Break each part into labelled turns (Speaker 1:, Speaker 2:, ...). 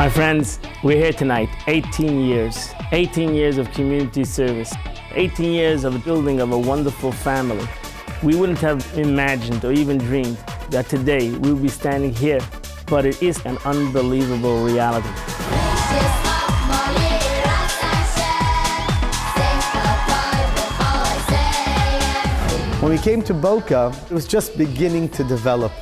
Speaker 1: My friends, we're here tonight, 18 years. 18 years of community service. 18 years of building of a wonderful family. We wouldn't have imagined or even dreamed that today we would be standing here, but it is an unbelievable reality.
Speaker 2: When we came to Boca, it was just beginning to develop.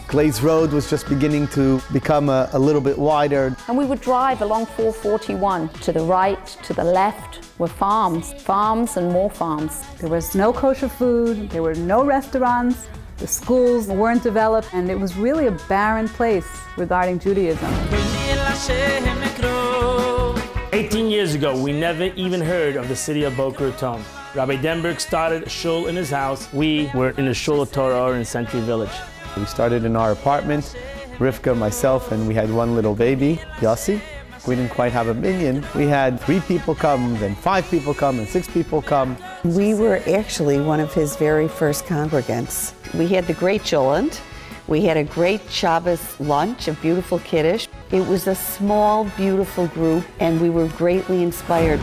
Speaker 2: Glades Road was just beginning to become a little bit wider.
Speaker 3: And we would drive along 441. To the right, to the left were farms, farms and more farms.
Speaker 4: There was no kosher food, there were no restaurants, the schools weren't developed, and it was really a barren place regarding Judaism.
Speaker 1: 18 years ago, we never even heard of the city of Boca Raton. Rabbi Denberg started a shul in his house. We were in the shul of Torah in Century Village.
Speaker 2: We started in our apartment, Rivka, myself, and we had one little baby, Yossi. We didn't quite have a minyan. We had 3 people come, then 5 people come, and 6 people come.
Speaker 5: We were actually one of his very first congregants. We had the great Jolant. We had a great Shabbos lunch, a beautiful Kiddush. It was a small, beautiful group, and we were greatly inspired.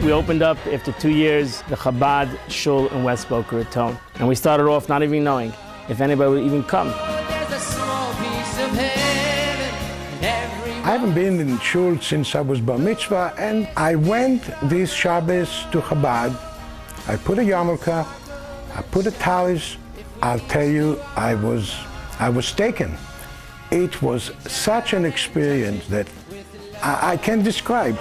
Speaker 1: We opened up after 2 years the Chabad shul in West Boca Raton. And we started off not even knowing if anybody would even come.
Speaker 6: I haven't been in shul since I was bar mitzvah, and I went this Shabbos to Chabad. I put a yarmulke, I put a talis. I'll tell you, I was taken. It was such an experience that I can't describe.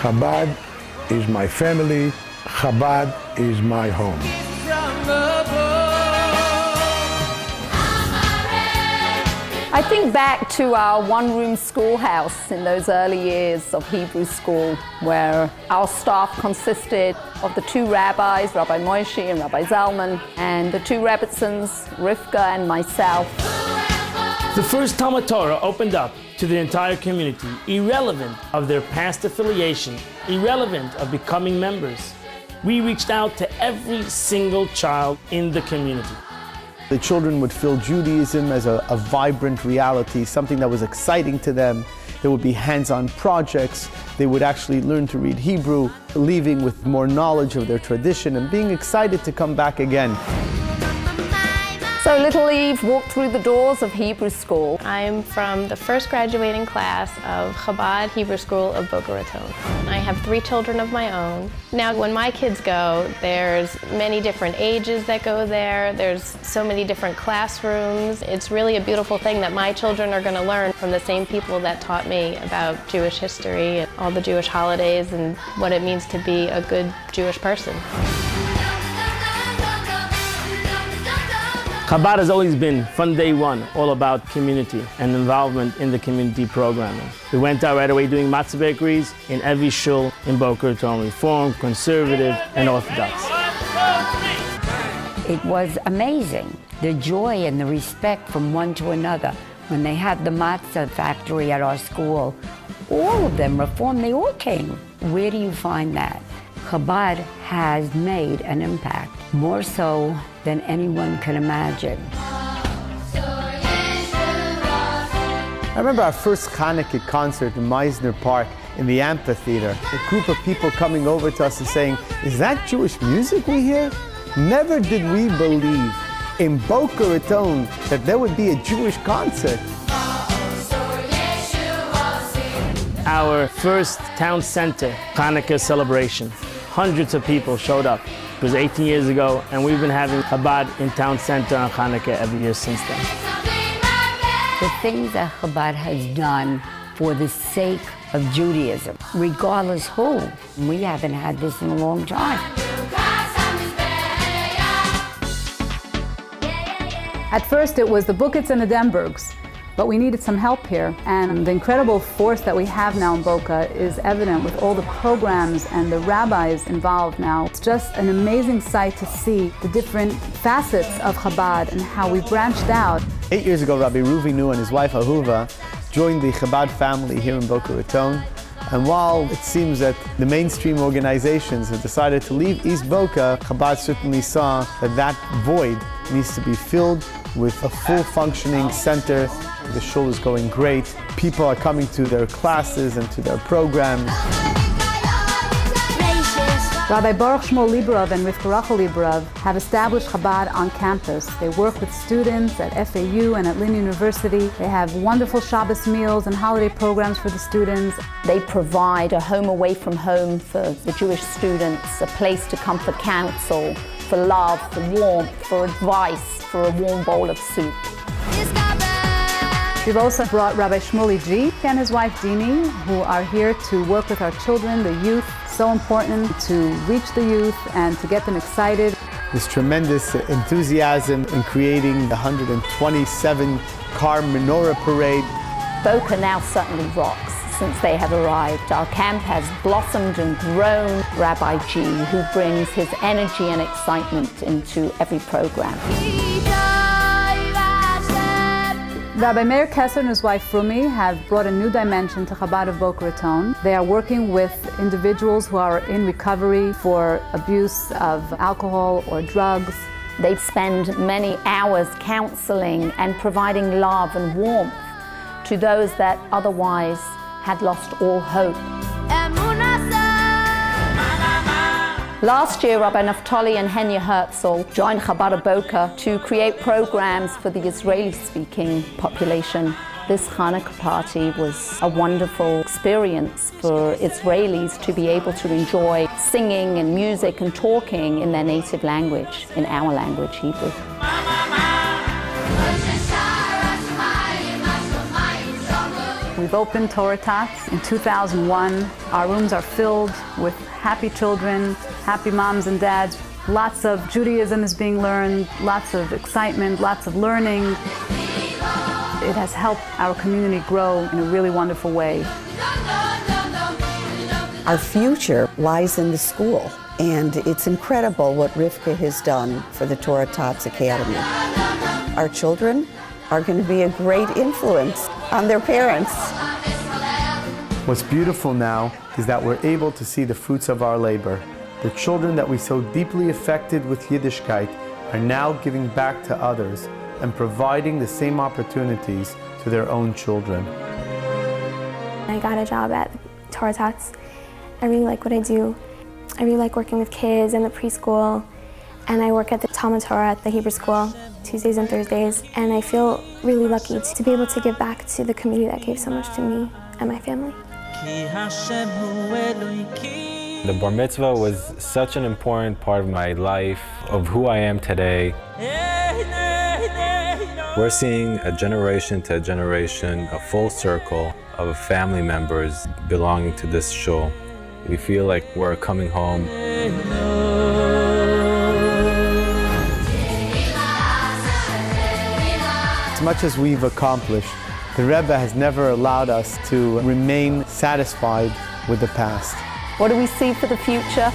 Speaker 6: Chabad is my family. Chabad is my home.
Speaker 3: I think back to our one-room schoolhouse in those early years of Hebrew school, where our staff consisted of the 2 rabbis, Rabbi Moshe and Rabbi Zalman, and the 2 Rebbitzins, Rivka and myself.
Speaker 1: The first Talmud Torah opened up to the entire community, irrelevant of their past affiliation, irrelevant of becoming members. We reached out to every single child in the community.
Speaker 2: The children would feel Judaism as a vibrant reality, something that was exciting to them. There would be hands-on projects. They would actually learn to read Hebrew, leaving with more knowledge of their tradition and being excited to come back again.
Speaker 3: So little Eve walked through the doors of Hebrew school.
Speaker 7: I'm from the first graduating class of Chabad Hebrew School of Boca Raton. I have 3 children of my own. Now when my kids go, there's many different ages that go there. There's so many different classrooms. It's really a beautiful thing that my children are going to learn from the same people that taught me about Jewish history and all the Jewish holidays and what it means to be a good Jewish person.
Speaker 1: Chabad has always been, from day one, all about community and involvement in the community programming. We went out right away doing matzah bakeries in every shul in Boca Raton, Reform, Conservative, and Orthodox.
Speaker 8: It was amazing, the joy and the respect from one to another. When they had the matzah factory at our school, all of them, Reform, they all came. Where do you find that? Chabad has made an impact, more so than anyone can imagine.
Speaker 2: I remember our first Hanukkah concert in Meisner Park in the amphitheater. A group of people coming over to us and saying, "Is that Jewish music we hear?" Never did we believe in Boca Raton that there would be a Jewish concert.
Speaker 1: Our first town center Hanukkah celebration. Hundreds of people showed up. It was 18 years ago, and we've been having Chabad in town center on Hanukkah every year since then.
Speaker 8: The things that Chabad has done for the sake of Judaism, regardless who. We haven't had this in a long time.
Speaker 4: At first it was the Bukits and the Denbergs, but we needed some help here. And the incredible force that we have now in Boca is evident with all the programs and the rabbis involved now. It's just an amazing sight to see the different facets of Chabad and how we branched out.
Speaker 2: 8 years ago, Rabbi Ruvinu and his wife Ahuva joined the Chabad family here in Boca Raton. And while it seems that the mainstream organizations have decided to leave East Boca, Chabad certainly saw that void needs to be filled with a full functioning center. The shul is going great. People are coming to their classes and to their programs.
Speaker 4: Rabbi Baruch Shmuel Liberov and Rivka Rachel Liberov have established Chabad on campus. They work with students at FAU and at Lynn University. They have wonderful Shabbos meals and holiday programs for the students.
Speaker 3: They provide a home away from home for the Jewish students, a place to come for counsel, for love, for warmth, for advice, for a warm bowl of soup.
Speaker 4: We've also brought Rabbi Shmuley G and his wife Dini, who are here to work with our children, the youth. So important to reach the youth and to get them excited.
Speaker 2: This tremendous enthusiasm in creating the 127-car menorah parade.
Speaker 3: Boca now certainly rocks since they have arrived. Our camp has blossomed and grown. Rabbi G, who brings his energy and excitement into every program.
Speaker 4: Rabbi Meir Kessler and his wife Frumi have brought a new dimension to Chabad of Boca Raton. They are working with individuals who are in recovery for abuse of alcohol or drugs.
Speaker 3: They spend many hours counseling and providing love and warmth to those that otherwise had lost all hope. Last year, Rabbi Naftali and Henya Herzl joined Chabad of Boca to create programs for the Israeli-speaking population. This Hanukkah party was a wonderful experience for Israelis to be able to enjoy singing and music and talking in their native language, in our language, Hebrew.
Speaker 4: We've opened Torah Tots in 2001. Our rooms are filled with happy children, happy moms and dads. Lots of Judaism is being learned, lots of excitement, lots of learning. It has helped our community grow in a really wonderful way.
Speaker 5: Our future lies in the school, and it's incredible what Rivka has done for the Torah Tots Academy. Our children are going to be a great influence on their parents.
Speaker 2: What's beautiful now is that we're able to see the fruits of our labor. The children that we so deeply affected with Yiddishkeit are now giving back to others and providing the same opportunities to their own children.
Speaker 9: I got a job at Torah Tots. I really like what I do. I really like working with kids in the preschool, and I work at the Talmud Torah at the Hebrew school Tuesdays and Thursdays, and I feel really lucky to be able to give back to the community that gave so much to me and my family.
Speaker 10: The bar mitzvah was such an important part of my life, of who I am today. We're seeing a generation to generation, a full circle of family members belonging to this shul. We feel like we're coming home.
Speaker 2: As much as we've accomplished, the Rebbe has never allowed us to remain satisfied with the past.
Speaker 3: What do we see for the future?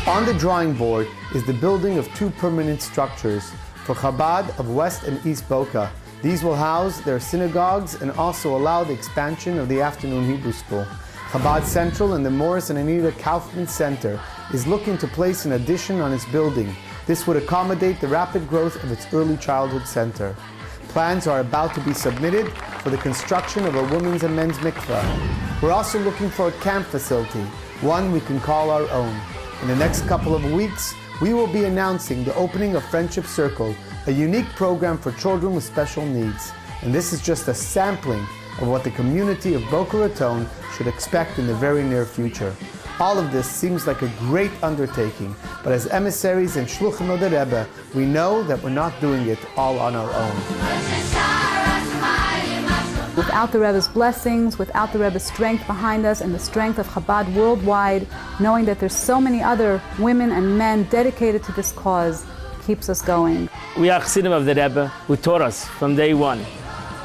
Speaker 2: On the drawing board is the building of 2 permanent structures for Chabad of West and East Boca. These will house their synagogues and also allow the expansion of the afternoon Hebrew school. Chabad Central and the Morris and Anita Kaufman Center is looking to place an addition on its building. This would accommodate the rapid growth of its early childhood center. Plans are about to be submitted for the construction of a women's and men's mikveh. We're also looking for a camp facility, one we can call our own. In the next couple of weeks, we will be announcing the opening of Friendship Circle, a unique program for children with special needs. And this is just a sampling of what the community of Boca Raton should expect in the very near future. All of this seems like a great undertaking, but as emissaries and shluchim of the Rebbe, we know that we're not doing it all on our own.
Speaker 4: Without the Rebbe's blessings, without the Rebbe's strength behind us and the strength of Chabad worldwide, knowing that there's so many other women and men dedicated to this cause, keeps us going.
Speaker 1: We are Chassidim of the Rebbe, who taught us from day one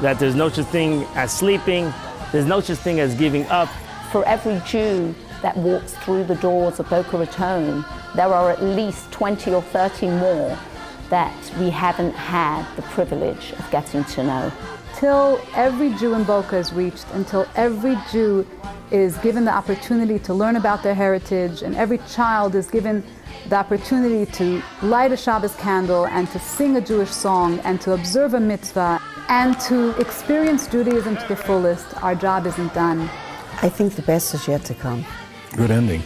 Speaker 1: that there's no such thing as sleeping, there's no such thing as giving up.
Speaker 3: For every Jew that walks through the doors of Boca Raton, there are at least 20 or 30 more that we haven't had the privilege of getting to know.
Speaker 4: until every Jew in Boca is reached, until every Jew is given the opportunity to learn about their heritage, and every child is given the opportunity to light a Shabbos candle and to sing a Jewish song and to observe a mitzvah and to experience Judaism to the fullest, our job isn't done.
Speaker 5: I think the best is yet to come.
Speaker 11: Good ending.